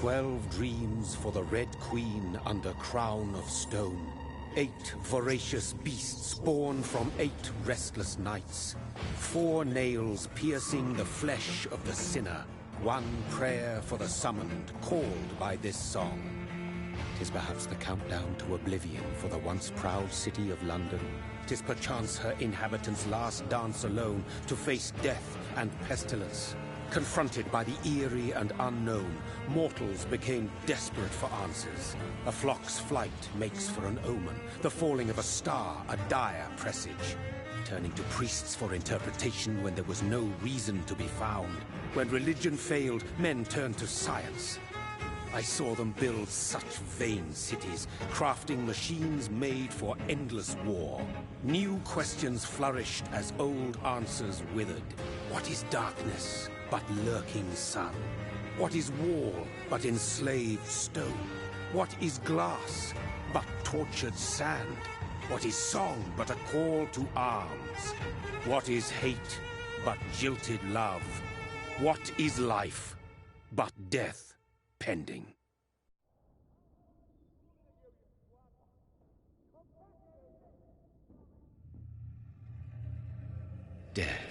12 dreams for the Red Queen under crown of stone. 8 voracious beasts born from 8 restless nights. 4 nails piercing the flesh of the sinner. 1 prayer for the summoned, called by this song. 'Tis perhaps the countdown to oblivion for the once proud city of London. 'Tis perchance her inhabitants' last dance alone to face death and pestilence. Confronted by the eerie and unknown, mortals became desperate for answers. A flock's flight makes for an omen, the falling of a star a dire presage. Turning to priests for interpretation when there was no reason to be found. When religion failed, men turned to science. I saw them build such vain cities, crafting machines made for endless war. New questions flourished as old answers withered. What is darkness but lurking sun? What is wall but enslaved stone? What is glass but tortured sand? What is song but a call to arms? What is hate but jilted love? What is life but death pending? Death.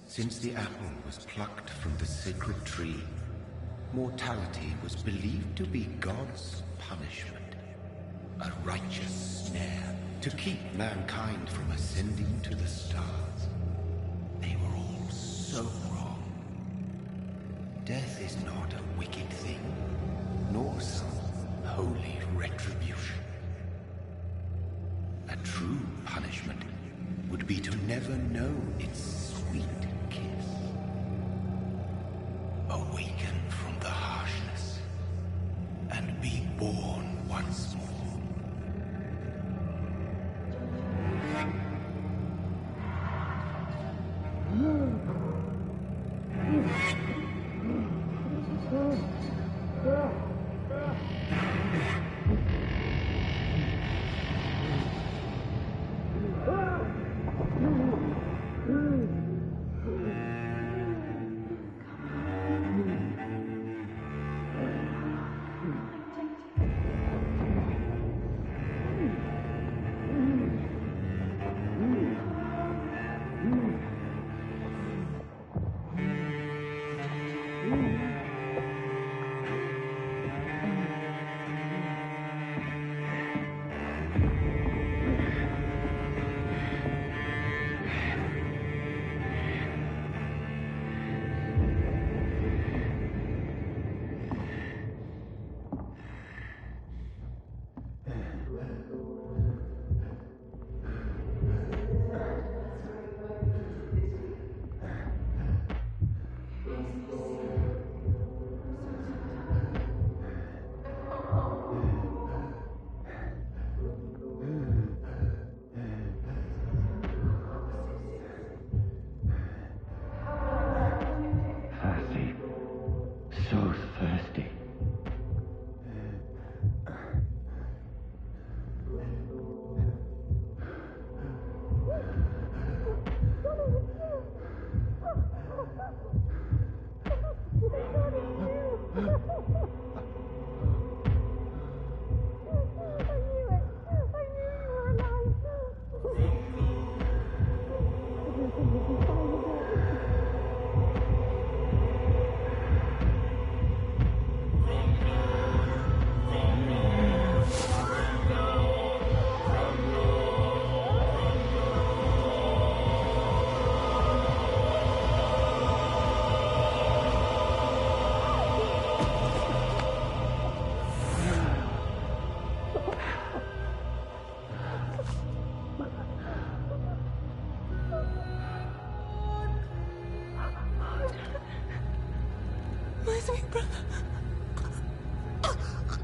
Since the apple was plucked from the sacred tree, mortality was believed to be God's punishment, a righteous snare to keep mankind from ascending to the stars. They were all so wrong. Death is not a wicked thing, nor some holy retribution. A true punishment would be to never know its sweet kiss. Awaken from the harshness and be born once more.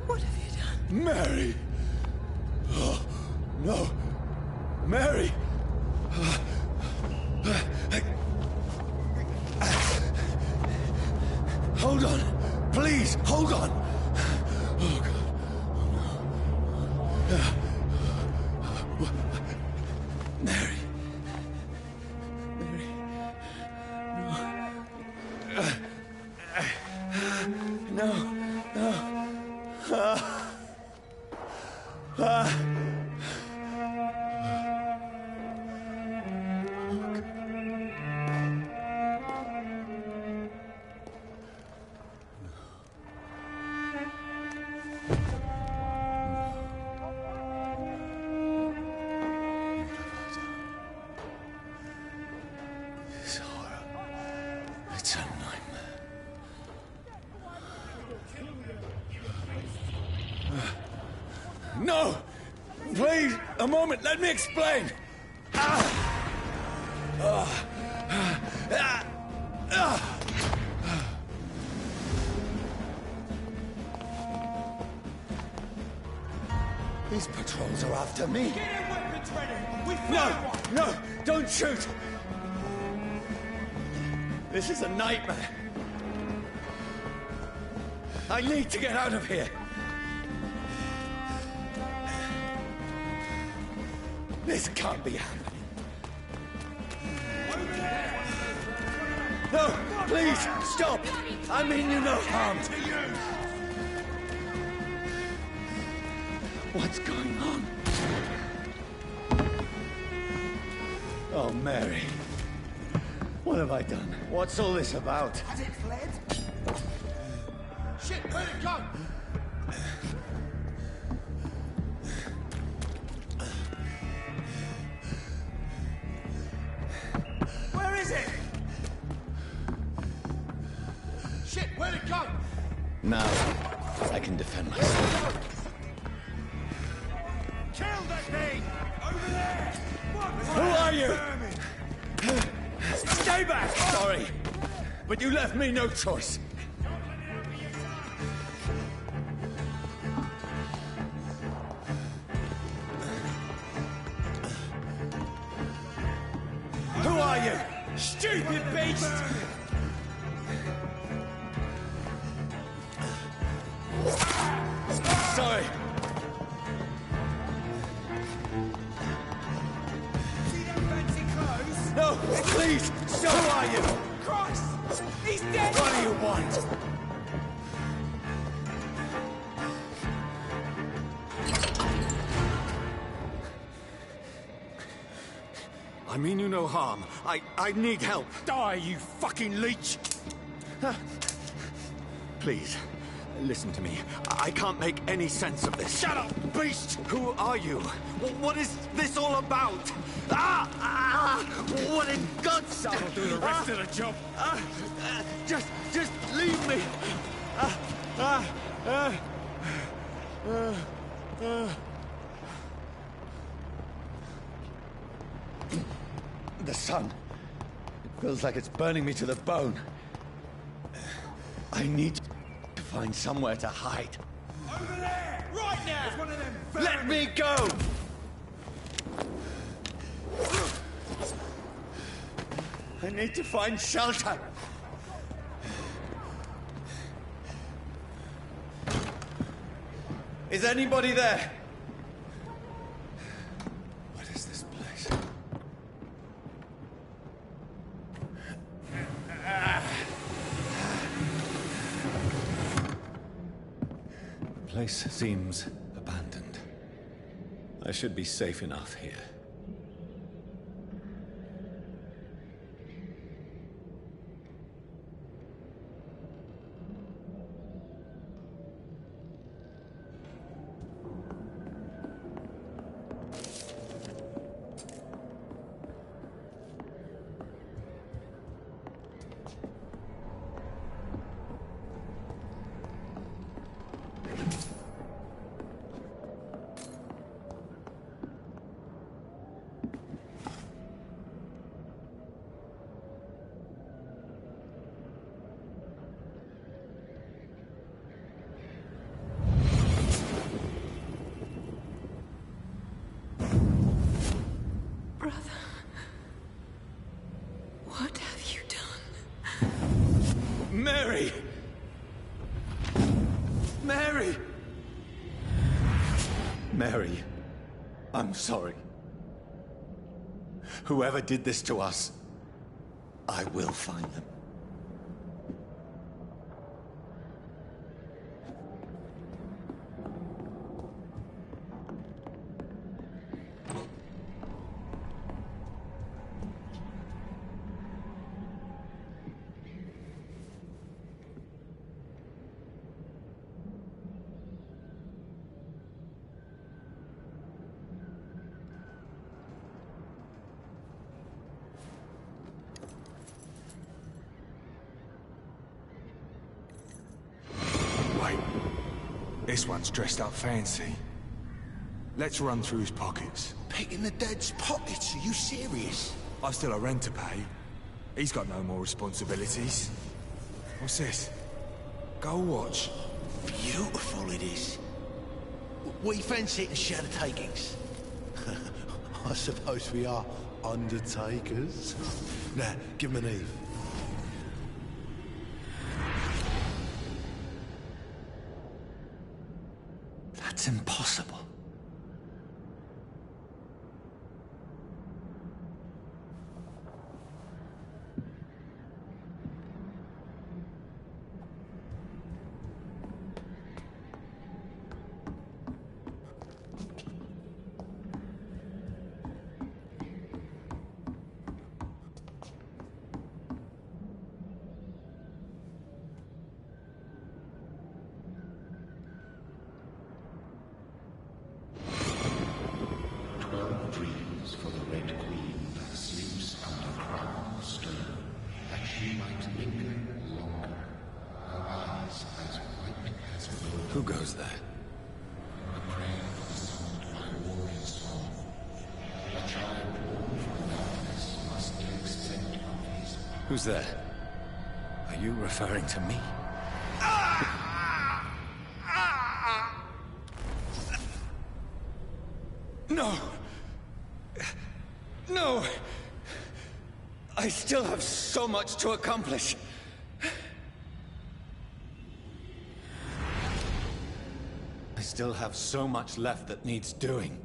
What have you done? Mary! Oh, no! Mary! Hold on! Please, hold on! Oh, God. Oh, no. Mary. Mary. No. No! Please, a moment, let me explain! These patrols are after me. Get your weapons ready! We found No! one! No! Don't shoot! This is a nightmare. I need to get out of here. This can't be happening. No! Please! Stop! I mean you no harm. What's going on? Oh, Mary. What have I done? What's all this about? Has it fled? Shit, where'd it go? Where is it? Shit, where'd it go? Now, I can defend myself. Kill that thing! Over there! Who are you? Stay back! Sorry, but you left me no choice. Who are you? Stupid beast! Sorry. See them fancy clothes? No, please, stop! Who are you? Christ! He's dead! What do you want? I mean you no harm. I need help. Die, you fucking leech! Please, listen to me. I can't make any sense of this. Shut up, beast! Who are you? What is this all about? What in God's name? That'll do the rest of the job. Just leave me. The sun. It feels like it's burning me to the bone. I need to find somewhere to hide. Over there! Right now! It's one of them Let me go! I need to find shelter. Is anybody there? What is this place? The place seems abandoned. I should be safe enough here. Brother, what have you done? Mary! Mary! Mary, I'm sorry. Whoever did this to us, I will find them. This one's dressed up fancy. Let's run through his pockets. Picking the dead's pockets? Are you serious? I've still a rent to pay. He's got no more responsibilities. What's this? Go watch. Beautiful it is. We fancy it and share the takings. I suppose we are undertakers. Now, give him an Eve. That's impossible. Dreams for the Red Queen that sleeps under crown of stone, that she might linger longer, her eyes as white as gold. Who goes there? A prayer for the sound of my warrior song. A child born from darkness must accept of his power. Who's there? Are you referring to me? No! No! I still have so much to accomplish. I still have so much left that needs doing.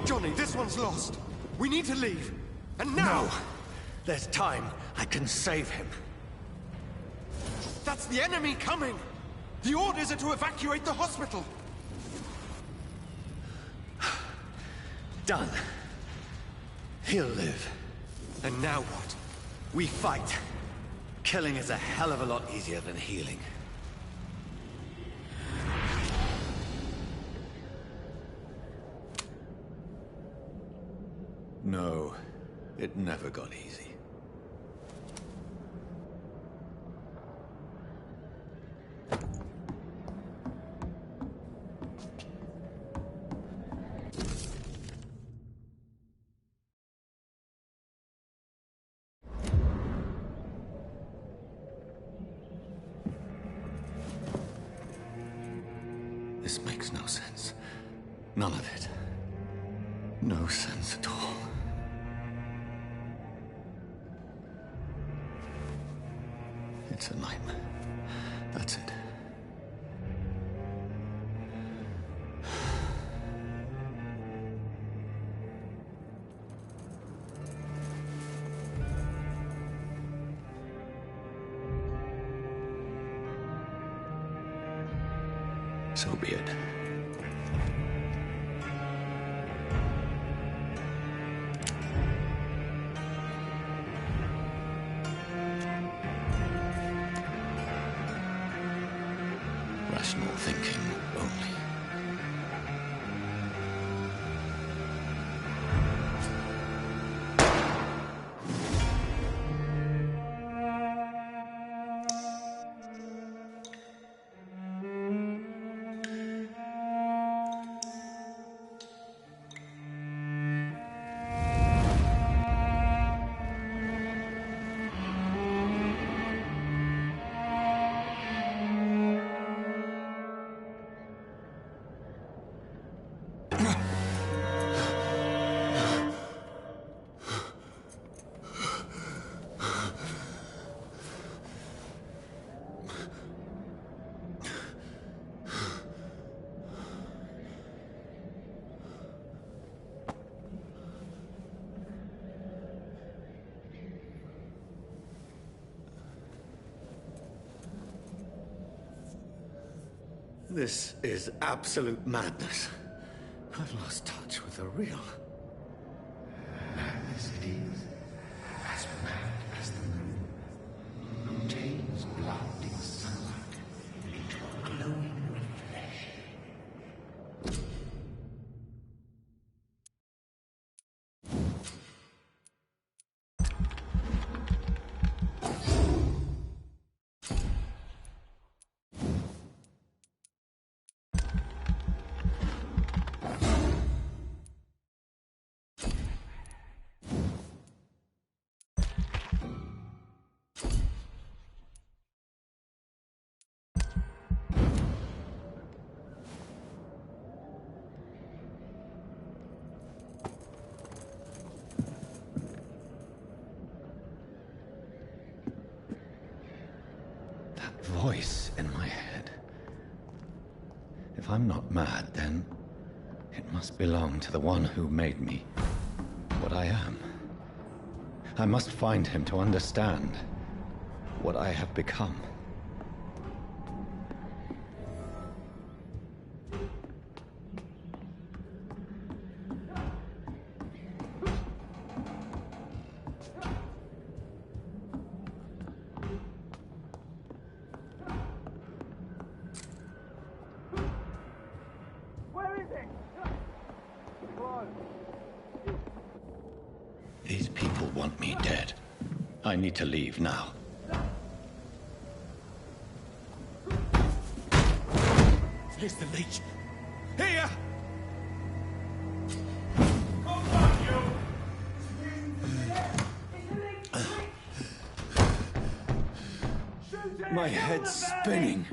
Johnny, this one's lost. We need to leave. And now! No! There's time. I can save him. That's the enemy coming! The orders are to evacuate the hospital! Done. He'll live. And now what? We fight. Killing is a hell of a lot easier than healing. No, it never got easy. This makes no sense. None of it. No sense at all. It's a nightmare. That's it. So be it. Rational thinking only. This is absolute madness. I've lost touch with the real. Madness it is, as mad as the moon, who turns blinding sunlight into a glowing reflection. Voice in my head. If I'm not mad, then it must belong to the one who made me what I am. I must find him to understand what I have become. These people want me dead. I need to leave now. Here's the leech. Here! My head's spinning.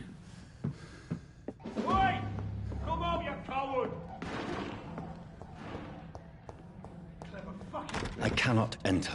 Wait! Come on, you coward! I cannot enter.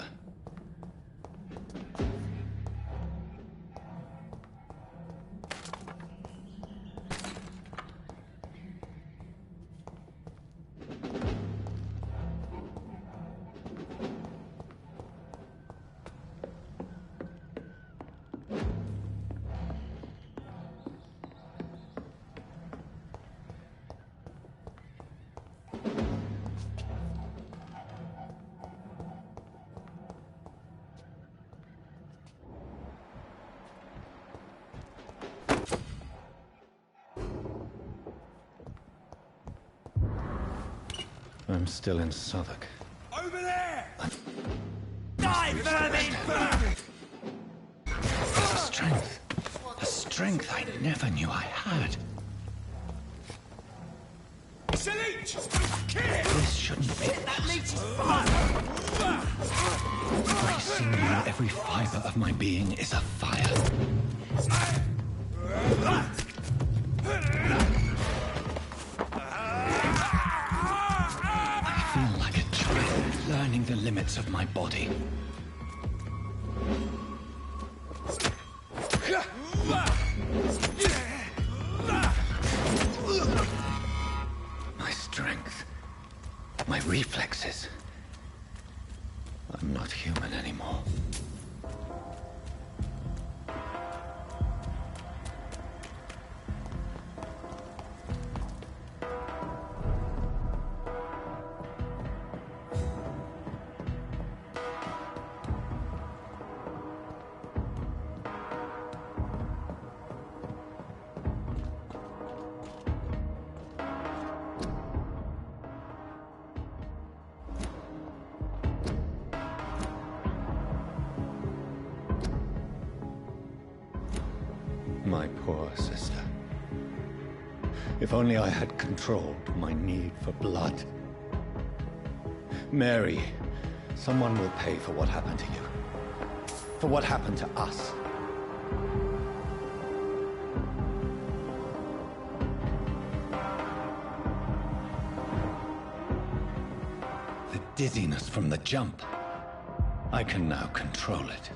I'm still in Southwark. Over there! Die, vermin! The strength. The strength I never knew I had. It's a leech! Kill it! This shouldn't be That leech is fire! Every sinew, every fiber of my being is afire. I feel like a child learning the limits of my body. My strength, my reflexes. I'm not human anymore. My poor sister. If only I had controlled my need for blood. Mary, someone will pay for what happened to you. For what happened to us. The dizziness from the jump. I can now control it.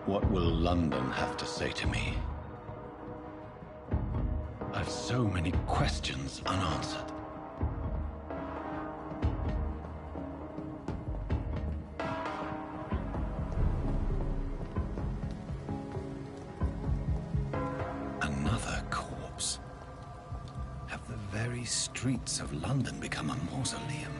What will London have to say to me? I've so many questions unanswered. these streets of London become a mausoleum?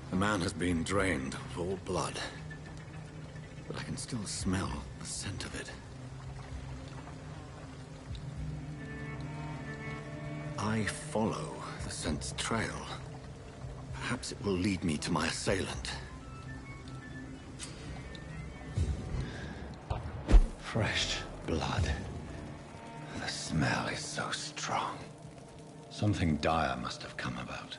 The man has been drained of all blood, but I can still smell the scent of it. I follow the scent's trail. Perhaps it will lead me to my assailant. Fresh blood. The smell is so strong. Something dire must have come about.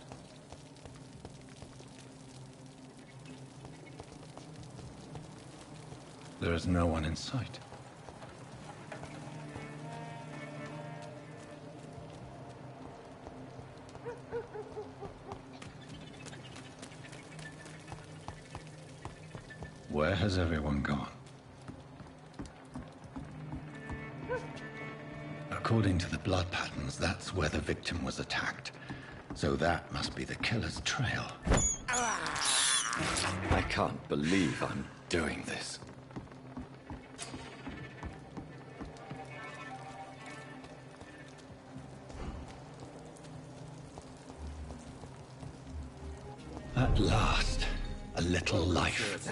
There is no one in sight. Where has everyone gone? According to the blood patterns, that's where the victim was attacked. So that must be the killer's trail. I can't believe I'm doing this. At last, a little life.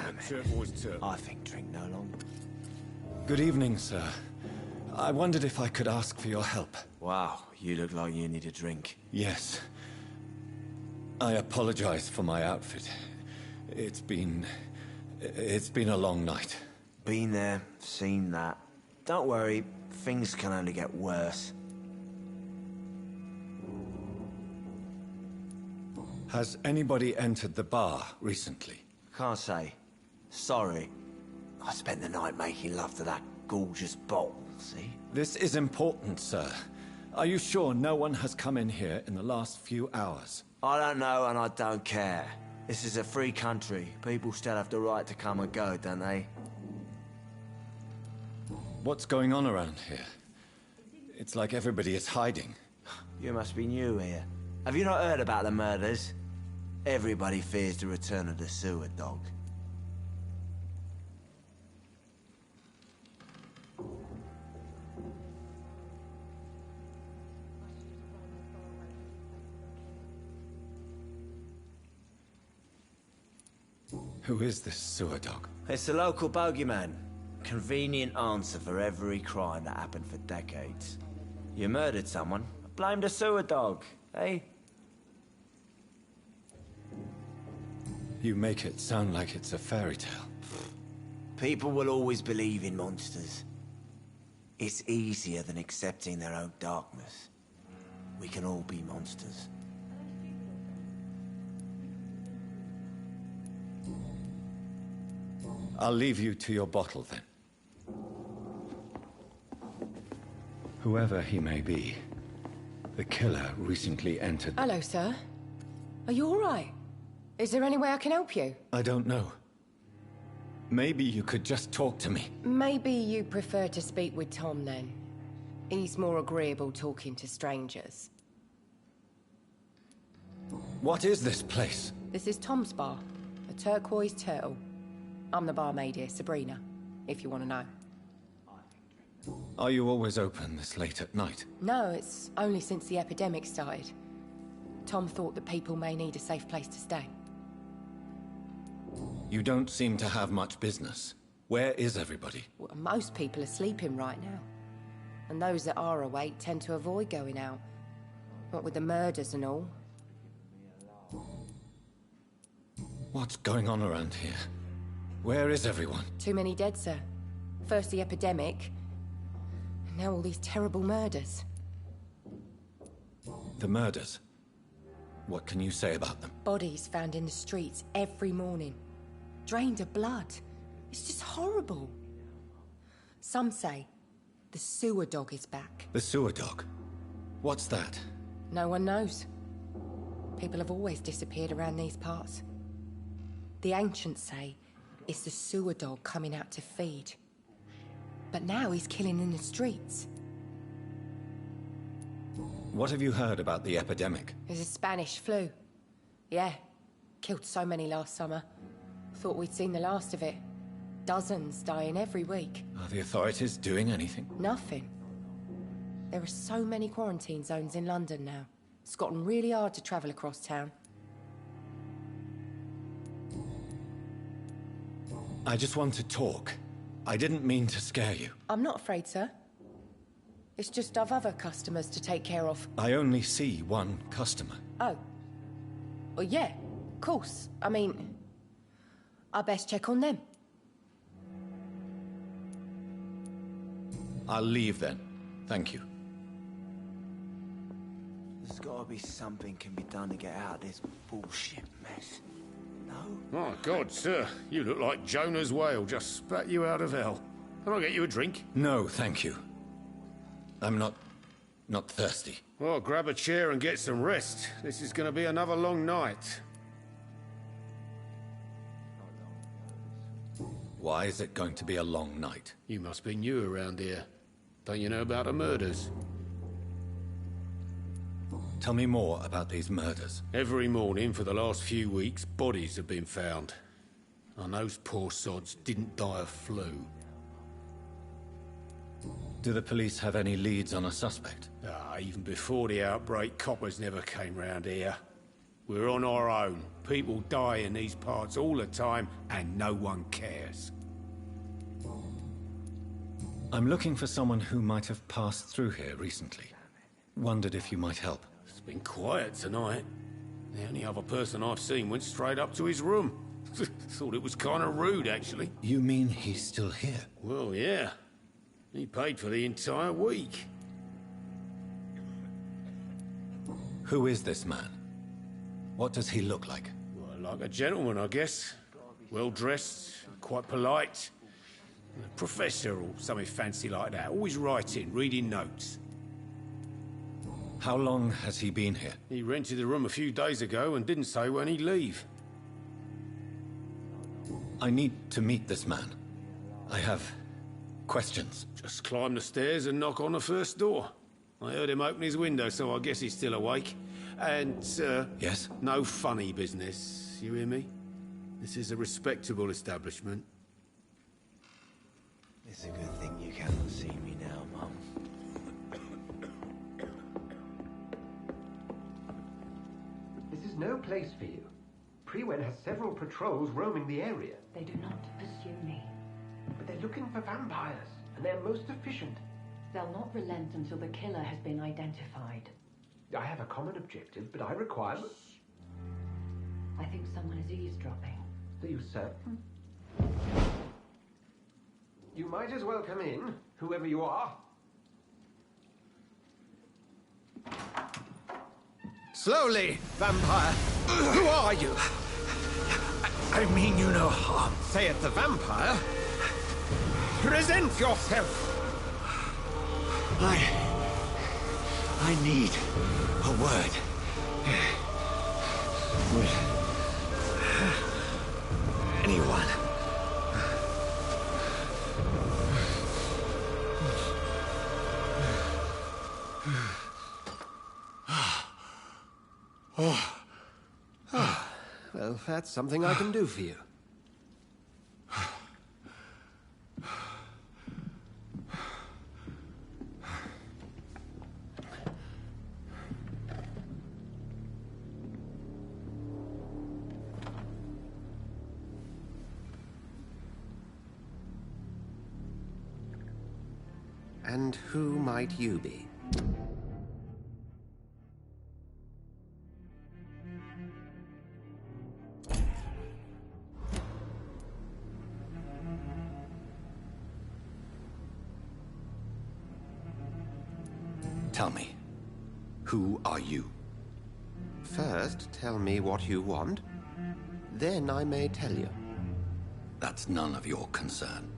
I think drink no longer. Good evening, sir. I wondered if I could ask for your help. Wow, you look like you need a drink. Yes. I apologize for my outfit. It's been a long night. Been there, seen that. Don't worry, things can only get worse. Has anybody entered the bar recently? Can't say. Sorry. I spent the night making love to that gorgeous bottle, see? This is important, sir. Are you sure no one has come in here in the last few hours? I don't know and I don't care. This is a free country. People still have the right to come and go, don't they? What's going on around here? It's like everybody is hiding. You must be new here. Have you not heard about the murders? Everybody fears the return of the sewer dog. Who is this sewer dog? It's the local bogeyman. Convenient answer for every crime that happened for decades. You murdered someone, blame the sewer dog, eh? You make it sound like it's a fairy tale. People will always believe in monsters. It's easier than accepting their own darkness. We can all be monsters. I'll leave you to your bottle, then. Whoever he may be, the killer recently entered... Hello, sir. Are you all right? Is there any way I can help you? I don't know. Maybe you could just talk to me. Maybe you prefer to speak with Tom, then. He's more agreeable talking to strangers. What is this place? This is Tom's bar, a turquoise turtle. I'm the barmaid here, Sabrina, if you want to know. Are you always open this late at night? No, it's only since the epidemic started. Tom thought that people may need a safe place to stay. You don't seem to have much business. Where is everybody? Well, most people are sleeping right now. And those that are awake tend to avoid going out. What with the murders and all. What's going on around here? Where is everyone? Too many dead, sir. First the epidemic, and now all these terrible murders. The murders? What can you say about them? Bodies found in the streets every morning. Drained of blood. It's just horrible. Some say the sewer dog is back. The sewer dog? What's that? No one knows. People have always disappeared around these parts. The ancients say it's the sewer dog coming out to feed. But now he's killing in the streets. What have you heard about the epidemic? There's a Spanish flu. Yeah. Killed so many last summer. Thought we'd seen the last of it. Dozens dying every week. Are the authorities doing anything? Nothing. There are so many quarantine zones in London now. It's gotten really hard to travel across town. I just want to talk. I didn't mean to scare you. I'm not afraid, sir. It's just I've other customers to take care of. I only see one customer. Oh. Well, yeah, of course. I mean, I best check on them. I'll leave then. Thank you. There's gotta be something can be done to get out of this bullshit mess. No? My God, sir, you look like Jonah's whale just spat you out of hell. Can I get you a drink? No, thank you. I'm not thirsty. Well, grab a chair and get some rest. This is gonna be another long night. Why is it going to be a long night? You must be new around here. Don't you know about the murders? Tell me more about these murders. Every morning for the last few weeks, bodies have been found. And those poor sods didn't die of flu. Do the police have any leads on a suspect? Even before the outbreak, coppers never came round here. We're on our own. People die in these parts all the time, and no one cares. I'm looking for someone who might have passed through here recently. Wondered if you might help. It's been quiet tonight. The only other person I've seen went straight up to his room. Thought it was kind of rude, actually. You mean he's still here? Well, yeah. He paid for the entire week. Who is this man? What does he look like? Well, like a gentleman, I guess. Well-dressed, quite polite. A professor or something fancy like that. Always writing, reading notes. How long has he been here? He rented the room a few days ago and didn't say when he'd leave. I need to meet this man. I have questions. Just climb the stairs and knock on the first door. I heard him open his window, so I guess he's still awake. And, Yes? no funny business, you hear me? This is a respectable establishment. It's a good thing you cannot see me now, Mum. This is no place for you. Prewen has several patrols roaming the area. They do not pursue me. But they're looking for vampires, and they're most efficient. They'll not relent until the killer has been identified. I have a common objective, but I require... I think someone is eavesdropping. Are you certain? You might as well come in, whoever you are. Slowly, vampire. Who are you? I mean you no harm. Say it, the vampire. Present yourself. I need a word. With anyone. Well, that's something I can do for you. And who might you be? Tell me, who are you? First, tell me what you want. Then I may tell you. That's none of your concern.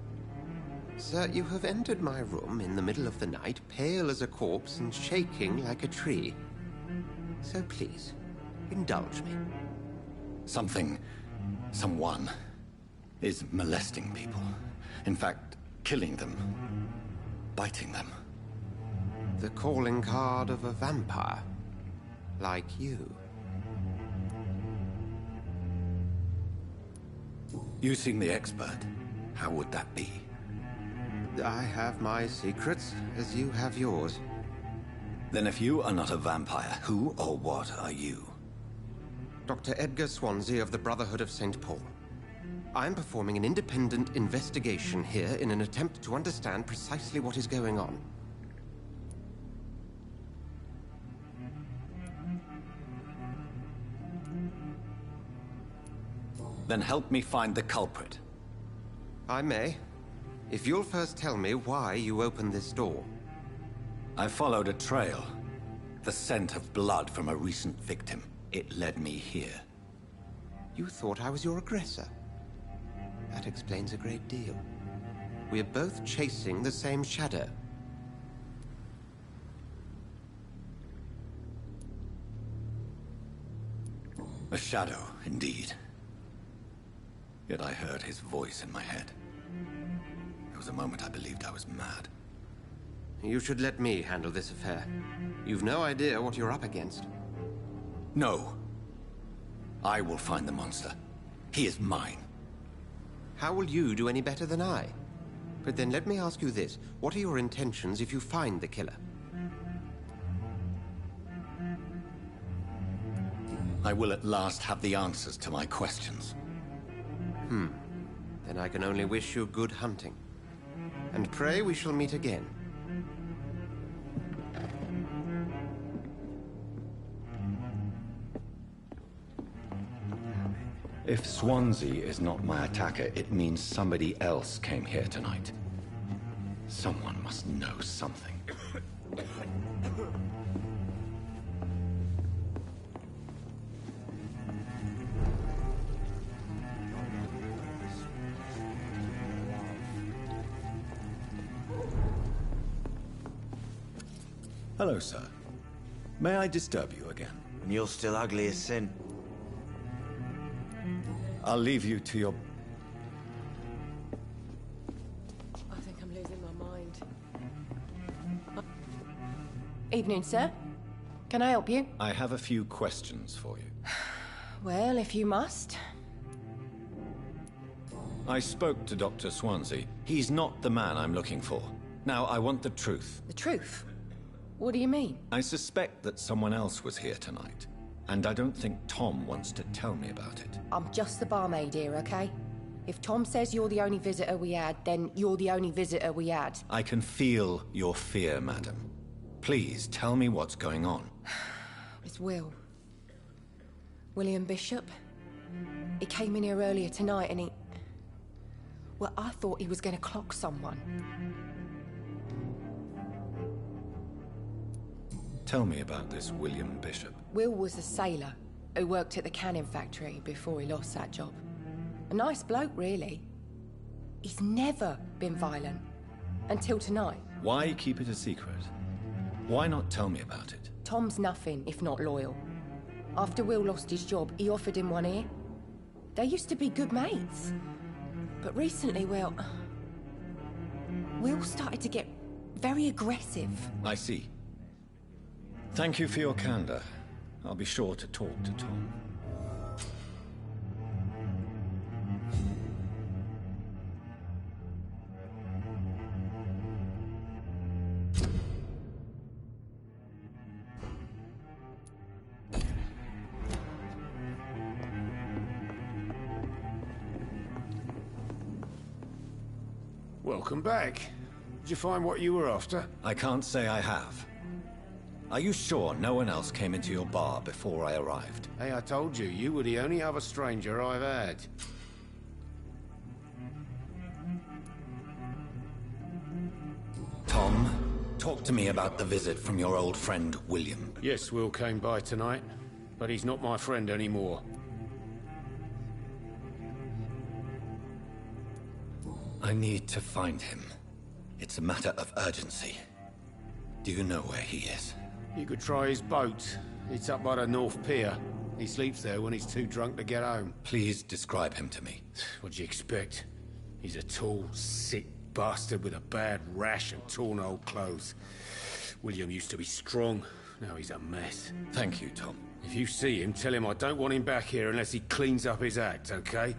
Sir, you have entered my room in the middle of the night, pale as a corpse and shaking like a tree. So please, indulge me. Someone is molesting people. In fact, killing them, biting them. The calling card of a vampire. Like you. You seem the expert. How would that be? I have my secrets, as you have yours. Then if you are not a vampire, who or what are you? Dr. Edgar Swansea of the Brotherhood of St. Paul. I'm performing an independent investigation here in an attempt to understand precisely what is going on. Then help me find the culprit. I may. If you'll first tell me why you opened this door. I followed a trail. The scent of blood from a recent victim. It led me here. You thought I was your aggressor. That explains a great deal. We're both chasing the same shadow. A shadow, indeed. Yet I heard his voice in my head. There was a moment I believed I was mad. You should let me handle this affair. You've no idea what you're up against. No. I will find the monster. He is mine. How will you do any better than I? But then let me ask you this. What are your intentions if you find the killer? I will at last have the answers to my questions. Then I can only wish you good hunting. And pray we shall meet again. If Swansea is not my attacker, it means somebody else came here tonight. Someone must know something. Hello, sir. May I disturb you again? And you're still ugly as sin. I'll leave you to your... I think I'm losing my mind. Evening, sir. Can I help you? I have a few questions for you. Well, if you must. I spoke to Dr. Swansea. He's not the man I'm looking for. Now, I want the truth. The truth? What do you mean? I suspect that someone else was here tonight. And I don't think Tom wants to tell me about it. I'm just the barmaid here, okay? If Tom says you're the only visitor we had, then you're the only visitor we had. I can feel your fear, madam. Please, tell me what's going on. It's Will. William Bishop. He came in here earlier tonight and he... Well, I thought he was going to clock someone. Tell me about this William Bishop. Will was a sailor who worked at the cannon factory before he lost that job. A nice bloke, really. He's never been violent. Until tonight. Why keep it a secret? Why not tell me about it? Tom's nothing if not loyal. After Will lost his job, he offered him one ear. They used to be good mates. But recently, well... Will started to get very aggressive. I see. Thank you for your candor. I'll be sure to talk to Tom. Welcome back. Did you find what you were after? I can't say I have. Are you sure no one else came into your bar before I arrived? Hey, I told you, you were the only other stranger I've had. Tom, talk to me about the visit from your old friend, William. Yes, Will came by tonight, but he's not my friend anymore. I need to find him. It's a matter of urgency. Do you know where he is? You could try his boat. It's up by the North Pier. He sleeps there when he's too drunk to get home. Please describe him to me. What'd you expect? He's a tall, sick bastard with a bad rash and torn old clothes. William used to be strong. Now he's a mess. Thank you, Tom. If you see him, tell him I don't want him back here unless he cleans up his act, okay?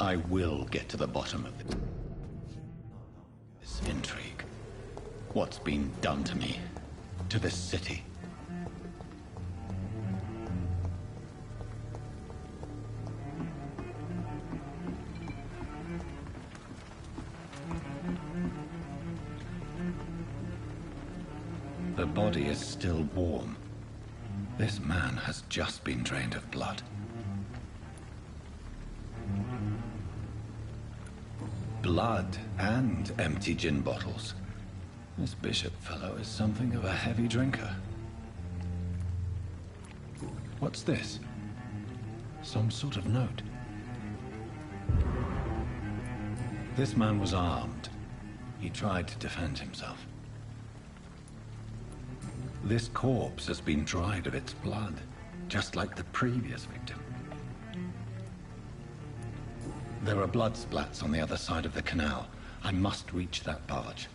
I will get to the bottom of this intrigue. What's been done to me, to this city. The body is still warm. This man has just been drained of blood. Blood and empty gin bottles. This bishop fellow is something of a heavy drinker. What's this? Some sort of note. This man was armed. He tried to defend himself. This corpse has been dried of its blood, just like the previous victim. There are blood splats on the other side of the canal. I must reach that barge.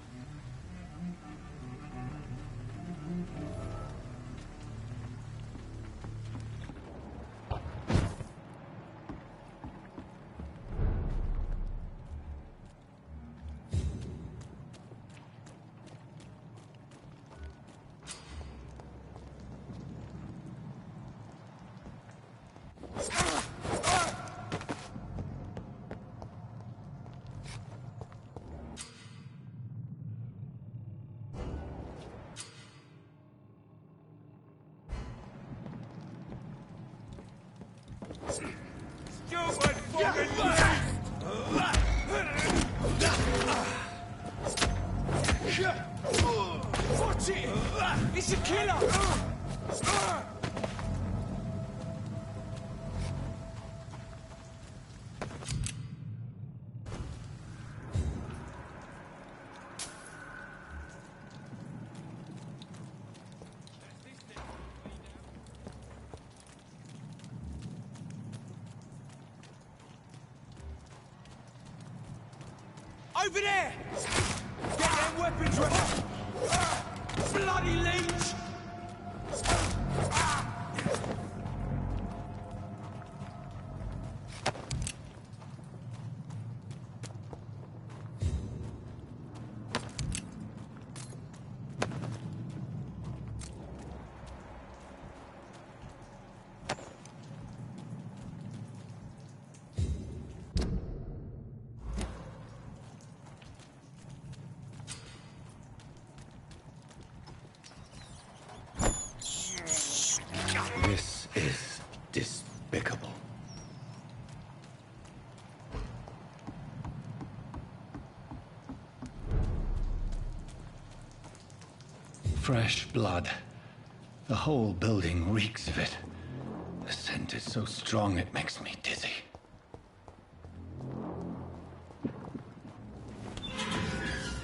Watch it! It's a killer! Over there! Get them weapons ready! Bloody leech! This is despicable. Fresh blood. The whole building reeks of it. The scent is so strong it makes me dizzy.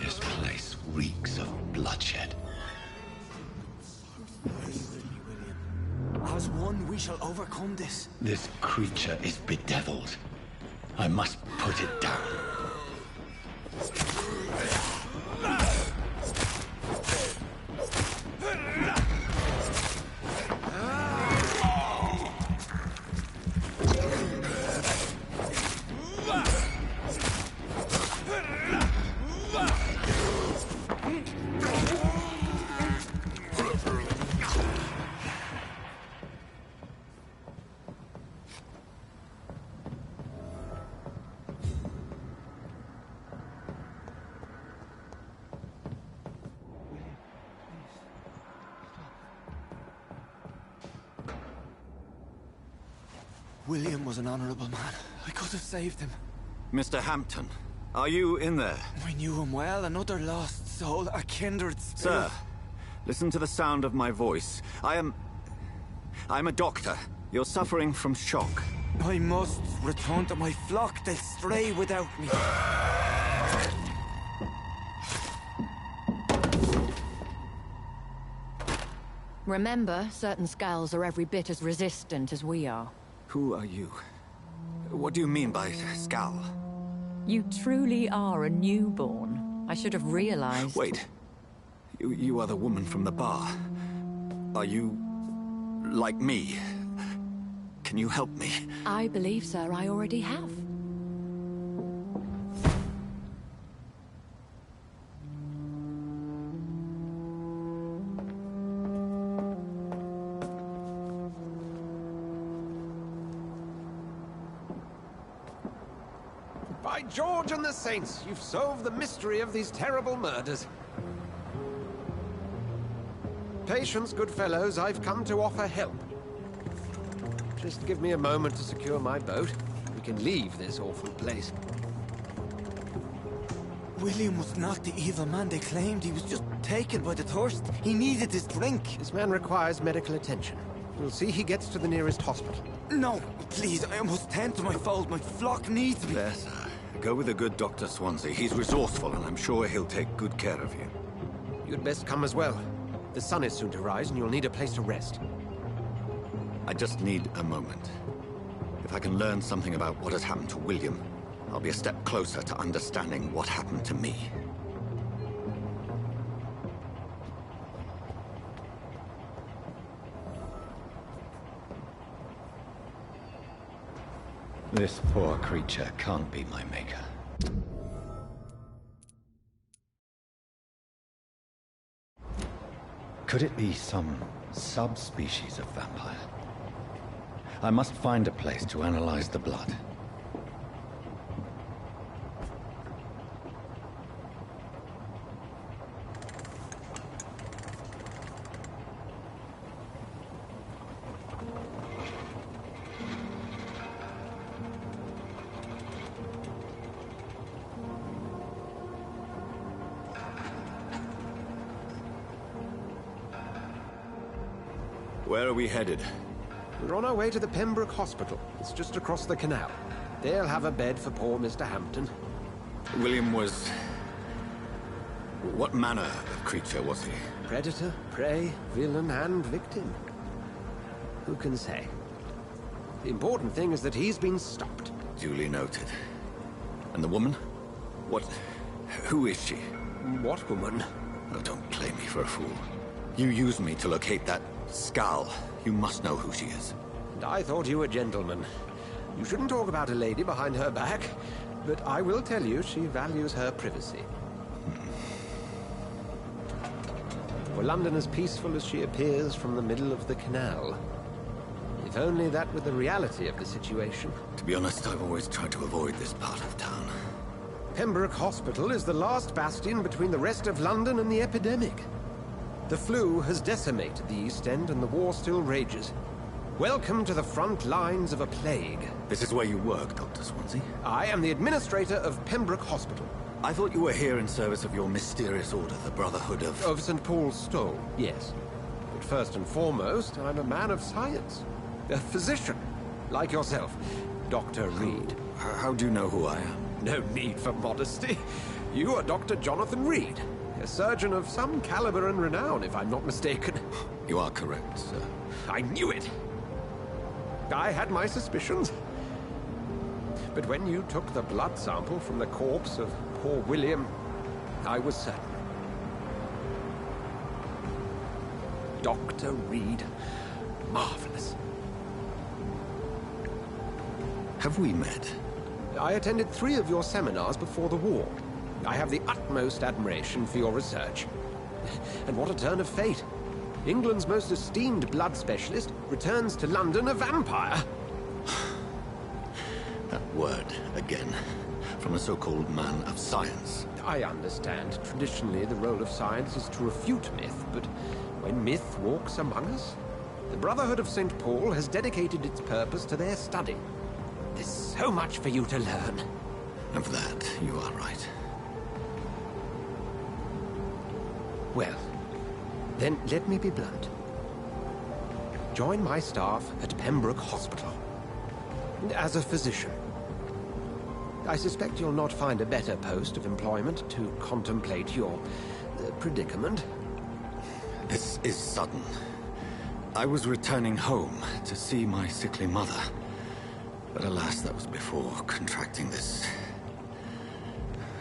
This place reeks of bloodshed. As one, we shall overcome this. This creature is bedeviled. I must put it down. William was an honorable man. I could have saved him. Mr. Hampton, are you in there? I knew him well, another lost soul, a kindred spirit. Sir, listen to the sound of my voice. I'm a doctor. You're suffering from shock. I must return to my flock. They'll stray without me. Remember, certain skulls are every bit as resistant as we are. Who are you? What do you mean by scowl? You truly are a newborn. I should have realized. Wait. You are the woman from the bar. Are you... like me? Can you help me? I believe, sir, I already have. By George and the Saints, you've solved the mystery of these terrible murders. Patience, good fellows, I've come to offer help. Just give me a moment to secure my boat. We can leave this awful place. William was not the evil man they claimed. He was just taken by the thirst. He needed his drink. This man requires medical attention. We'll see he gets to the nearest hospital. No, please, I must tend to my fold. My flock needs me. There, sir. Go with the good Dr. Swansea. He's resourceful, and I'm sure he'll take good care of you. You'd best come as well. The sun is soon to rise, and you'll need a place to rest. I just need a moment. If I can learn something about what has happened to William, I'll be a step closer to understanding what happened to me. This poor creature can't be my maker. Could it be some subspecies of vampire? I must find a place to analyze the blood. Where are we headed? We're on our way to the Pembroke Hospital. It's just across the canal. They'll have a bed for poor Mr. Hampton. William was... what manner of creature was he? Predator, prey, villain, and victim. Who can say? The important thing is that he's been stopped. Duly noted. And the woman? What... who is she? What woman? Oh, don't play me for a fool. You used me to locate that Skull. You must know who she is. And I thought you a gentleman. You shouldn't talk about a lady behind her back, but I will tell you she values her privacy. Were London as peaceful as she appears from the middle of the canal? If only that were the reality of the situation. To be honest, I've always tried to avoid this part of town. Pembroke Hospital is the last bastion between the rest of London and the epidemic. The flu has decimated the East End and the war still rages. Welcome to the front lines of a plague. This is where you work, Dr. Swansea? I am the administrator of Pembroke Hospital. I thought you were here in service of your mysterious order, the Brotherhood of... Of St. Paul's Stole, yes. But first and foremost, I'm a man of science. A physician, like yourself, Dr. Reed. How do you know who I am? No need for modesty. You are Dr. Jonathan Reed. A surgeon of some caliber and renown, if I'm not mistaken. You are correct, sir. I knew it! I had my suspicions. But when you took the blood sample from the corpse of poor William, I was certain. Dr. Reed. Marvelous. Have we met? I attended 3 of your seminars before the war. I have the utmost admiration for your research. And what a turn of fate. England's most esteemed blood specialist returns to London a vampire. That word, again. From a so-called man of science. I understand. Traditionally, the role of science is to refute myth, but when myth walks among us, the Brotherhood of St. Paul has dedicated its purpose to their study. There's so much for you to learn. Of that, you are right. Well, then let me be blunt. Join my staff at Pembroke Hospital. As a physician. I suspect you'll not find a better post of employment to contemplate your predicament. This is sudden. I was returning home to see my sickly mother. But alas, that was before contracting this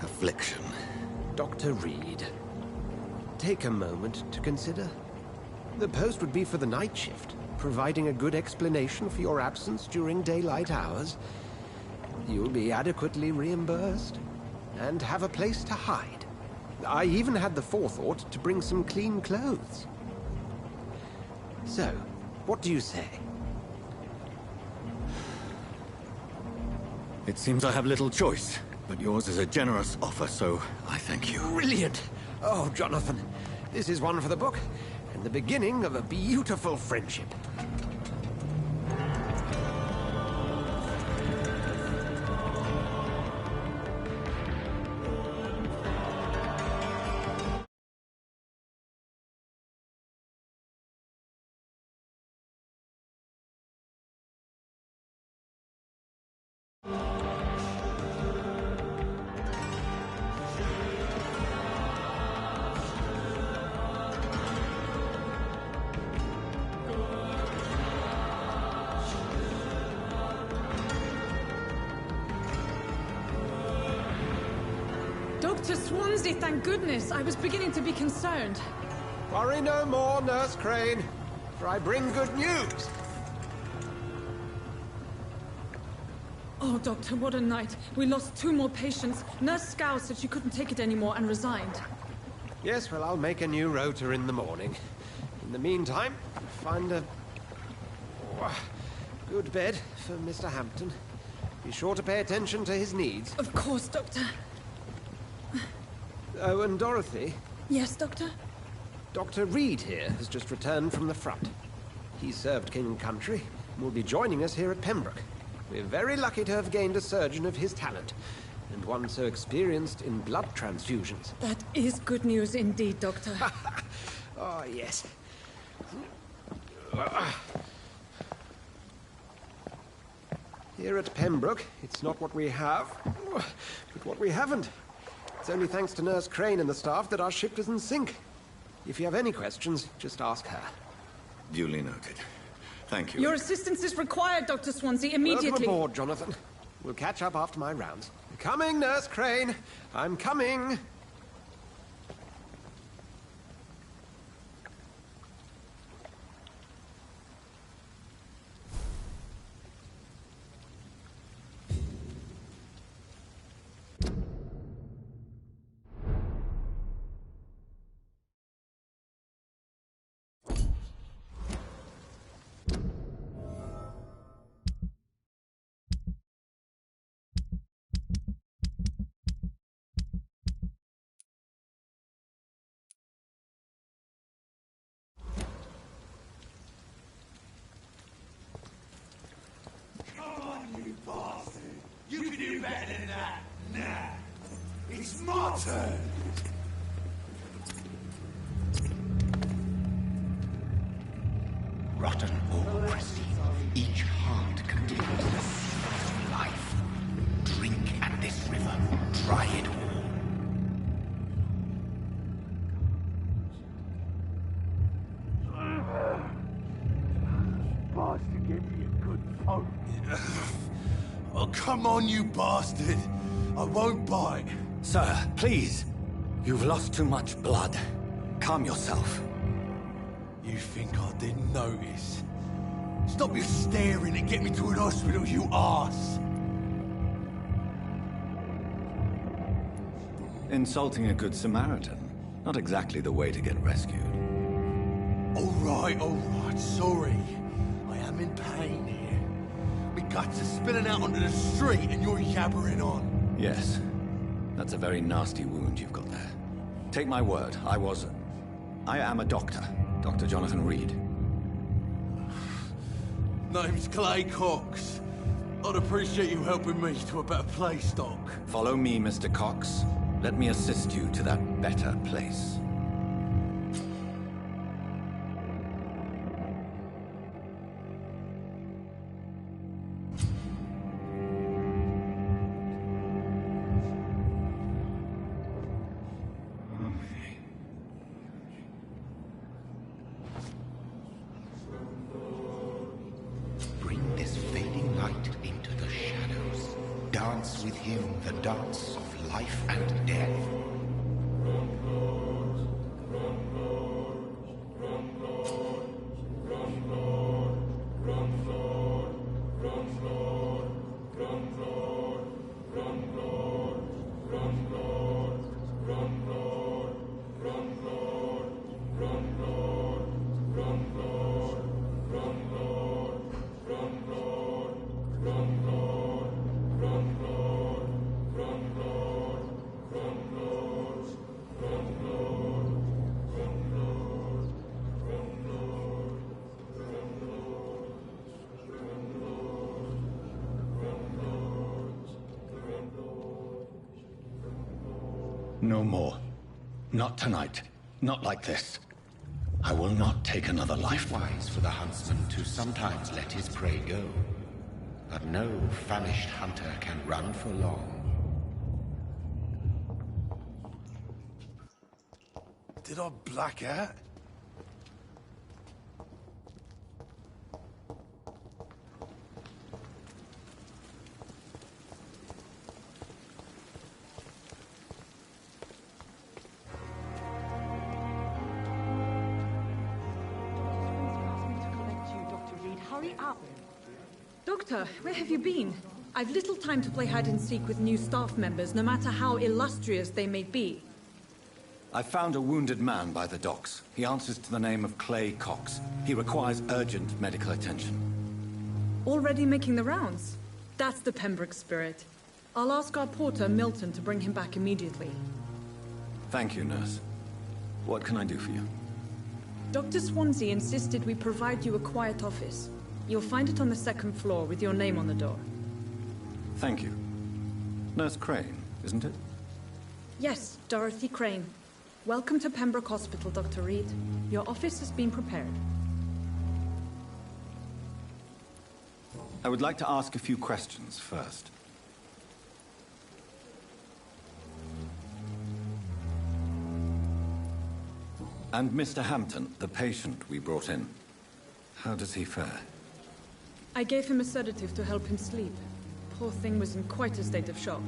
affliction. Dr. Reed, take a moment to consider. The post would be for the night shift, providing a good explanation for your absence during daylight hours. You'll be adequately reimbursed and have a place to hide. I even had the forethought to bring some clean clothes. So, what do you say? It seems I have little choice, but yours is a generous offer, so I thank you. Brilliant! Oh, Jonathan, this is one for the book, and the beginning of a beautiful friendship. Dr. Swansea, thank goodness. I was beginning to be concerned. Worry no more, Nurse Crane, for I bring good news. Oh, Doctor, what a night. We lost 2 more patients. Nurse Scow said she couldn't take it anymore and resigned. Yes, well, I'll make a new rota in the morning. In the meantime, find a good bed for Mr. Hampton. Be sure to pay attention to his needs. Of course, Doctor. Oh, and Dorothy? Yes, Doctor? Dr. Reed here has just returned from the front. He served King and Country and will be joining us here at Pembroke. We're very lucky to have gained a surgeon of his talent, and one so experienced in blood transfusions. That is good news indeed, Doctor. Oh, yes. Here at Pembroke, it's not what we have, but what we haven't. It's only thanks to Nurse Crane and the staff that our ship is in sync. If you have any questions, just ask her. Duly noted. Thank you. Your assistance is required, Dr. Swansea, immediately. Welcome aboard, Jonathan. We'll catch up after my rounds. Coming, Nurse Crane. I'm coming. You can do better than that. Nah. It's my turn. Rotten autocracy. Each heart contains the seed of life. Drink at this river. Try it all. Bastard gave me a good poke. Oh, come on, you bastard. I won't bite. Sir, please. You've lost too much blood. Calm yourself. You think I didn't notice? Stop your staring and get me to an hospital, you arse! Insulting a good Samaritan. Not exactly the way to get rescued. All right, sorry. I am in pain here. My guts are spilling out onto the street and you're yabbering on. Yes. That's a very nasty wound you've got there. Take my word, I am a doctor. Dr. Jonathan Reed. Name's Clay Cox. I'd appreciate you helping me to a better place, Doc. Follow me, Mr. Cox. Let me assist you to that better place. Bring this fading light into the dance with him the dance of life and death. No more. Not tonight. Not like this. I will not take another life. It is wise for the huntsman to sometimes let his prey go. But no famished hunter can run for long. Did I black out? Doctor, where have you been? I've little time to play hide-and-seek with new staff members, no matter how illustrious they may be. I found a wounded man by the docks. He answers to the name of Clay Cox. He requires urgent medical attention. Already making the rounds? That's the Pembroke spirit. I'll ask our porter, Milton, to bring him back immediately. Thank you, nurse. What can I do for you? Dr. Swansea insisted we provide you a quiet office. You'll find it on the second floor with your name on the door. Thank you. Nurse Crane, isn't it? Yes, Dorothy Crane. Welcome to Pembroke Hospital, Dr. Reed. Your office has been prepared. I would like to ask a few questions first. And Mr. Hampton, the patient we brought in. How does he fare? I gave him a sedative to help him sleep. Poor thing was in quite a state of shock.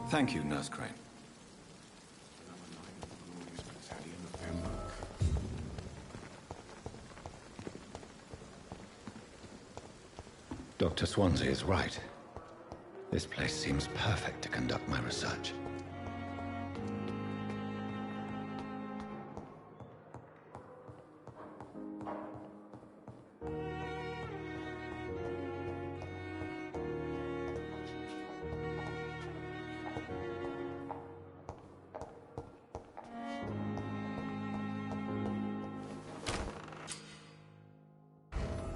Thank you, Nurse Crane. Dr. Swansea is right. This place seems perfect to conduct my research.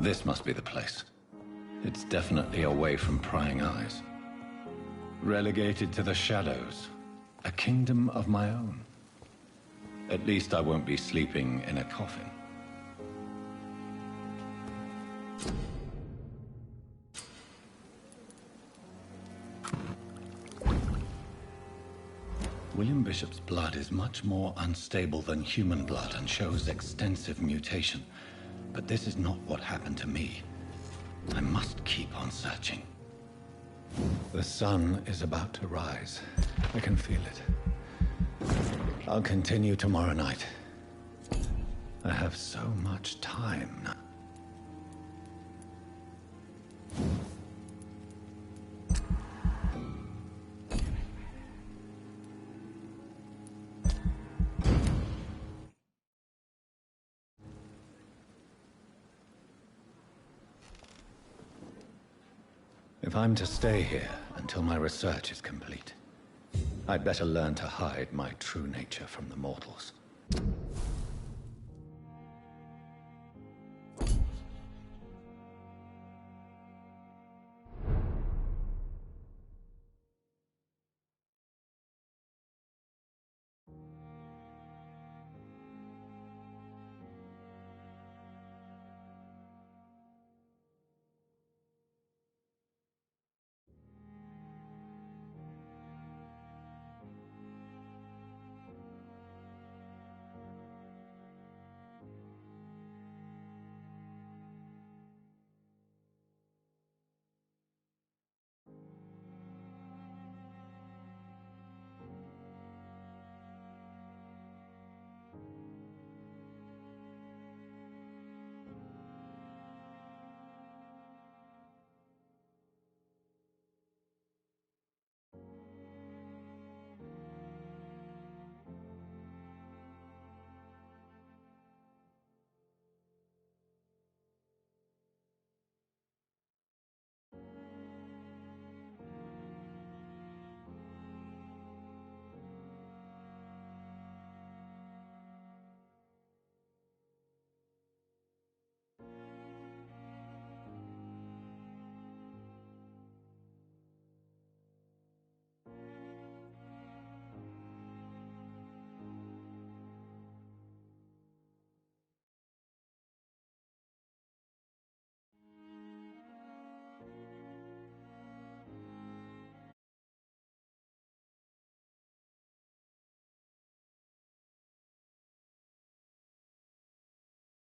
This must be the place. It's definitely away from prying eyes. Relegated to the shadows. A kingdom of my own. At least I won't be sleeping in a coffin. William Bishop's blood is much more unstable than human blood and shows extensive mutation. But this is not what happened to me. I must keep on searching. The sun is about to rise. I can feel it. I'll continue tomorrow night. I have so much time now. If I'm to stay here until my research is complete, I'd better learn to hide my true nature from the mortals.